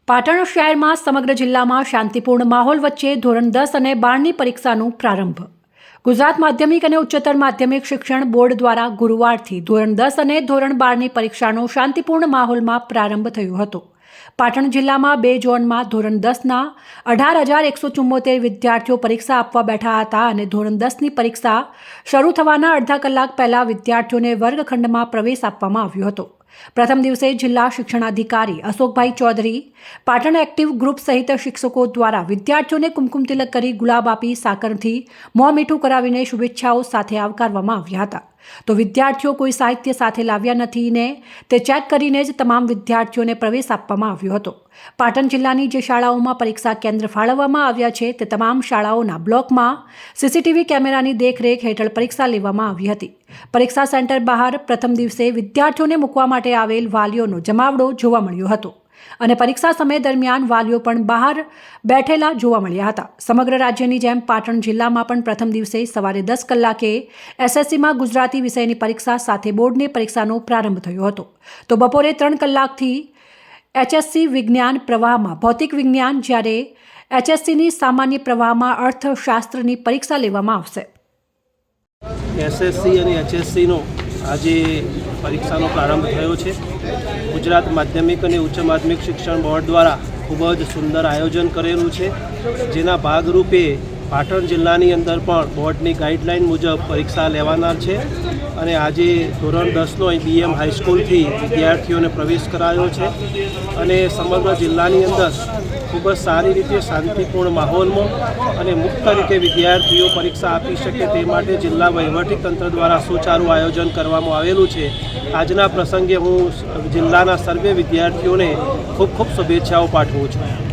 પાટણ શહેરમાં સમગ્ર જિલ્લામાં શાંતિપૂર્ણ માહોલ વચ્ચે ધોરણ 10 અને 12ની પરીક્ષાનો પ્રારંભ. ગુજરાત માધ્યમિક અને ઉચ્ચતર માધ્યમિક શિક્ષણ બોર્ડ દ્વારા ગુરુવારથી ધોરણ 10 અને ધોરણ 12ની પરીક્ષાનો શાંતિપૂર્ણ માહોલમાં પ્રારંભ થયો હતો. પાટણ જિલ્લામાં 2 ઝોનમાં ધોરણ 10ના 18,174 વિદ્યાર્થીઓ પરીક્ષા આપવા બેઠા હતા અને ધોરણ 10ની પરીક્ષા શરૂ થવાના અડધા કલાક પહેલા વિદ્યાર્થીઓને વર્ગખંડમાં પ્રવેશ આપવામાં આવ્યો હતો. પ્રથમ દિવસે જિલ્લા શિક્ષણાધિકારી અશોકભાઈ ચૌધરી, પાટણ એક્ટિવ ગ્રુપ સહિત શિક્ષકો દ્વારા વિદ્યાર્થીઓને કુમકુમ તિલક કરી ગુલાબ આપી સાકરથી મોં મીઠું કરાવીને શુભેચ્છાઓ સાથે આવકારવામાં આવ્યા હતા. તો વિદ્યાર્થીઓ કોઈ સાહિત્ય સાથે લાવ્યા નથી ને તે ચેક કરીને જ તમામ વિદ્યાર્થીઓને પ્રવેશ આપવામાં આવ્યો હતો. પાટણ જિલ્લાની જે શાળાઓમાં પરીક્ષા કેન્દ્ર ફાળવવામાં આવ્યા છે તે તમામ શાળાઓના બ્લોકમાં સીસીટીવી કેમેરાની દેખરેખ હેઠળ પરીક્ષા લેવામાં આવી હતી. પરીક્ષા સેન્ટર બહાર પ્રથમ દિવસે વિદ્યાર્થીઓને મૂકવા માટે આવેલ વાલીઓનો જમાવડો જોવા મળ્યો હતો અને પરીક્ષા સમય દરમિયાન વાલીઓ પણ બહાર બેઠેલા જોવા મળ્યા હતા. સમગ્ર રાજ્યની જેમ પાટણ જિલ્લામાં પણ પ્રથમ દિવસે સવારે 10 કલાકે એસએસસીમાં ગુજરાતી વિષયની પરીક્ષા સાથે બોર્ડની પરીક્ષાનો પ્રારંભ થયો હતો. તો બપોરે 3 કલાકથી એચએસસી વિજ્ઞાન પ્રવાહમાં ભૌતિક વિજ્ઞાન, જ્યારે એચએસસીની સામાન્ય પ્રવાહમાં અર્થશાસ્ત્રની પરીક્ષા લેવામાં આવશે. એસએસસી અને એચએસસીનો આજે પરીક્ષાનો પ્રારંભ થયો છે. ગુજરાત માધ્યમિક અને ઉચ્ચ માધ્યમિક શિક્ષણ બોર્ડ દ્વારા ખૂબ જ સુંદર આયોજન કરેલું છે, જેના ભાગરૂપે પાટણ જિલ્લાની અંદર પણ બોર્ડની ગાઈડલાઇન મુજબ પરીક્ષા લેવાના છે અને આજે ધોરણ 10નો બીએમ હાઈસ્કૂલથી વિદ્યાર્થીઓને પ્રવેશ કરાયો છે અને સમગ્ર જિલ્લાની અંદર ખૂબ જ સારી રીતે શાંતિપૂર્ણ માહોલમાં અને મુક્ત રીતે વિદ્યાર્થીઓ પરીક્ષા આપી શકે તે માટે જિલ્લા વહીવટીતંત્ર દ્વારા સુચારું આયોજન કરવામાં આવેલું છે. આજના પ્રસંગે હું જિલ્લાના સર્વે વિદ્યાર્થીઓને ખૂબ ખૂબ શુભેચ્છાઓ પાઠવું છું.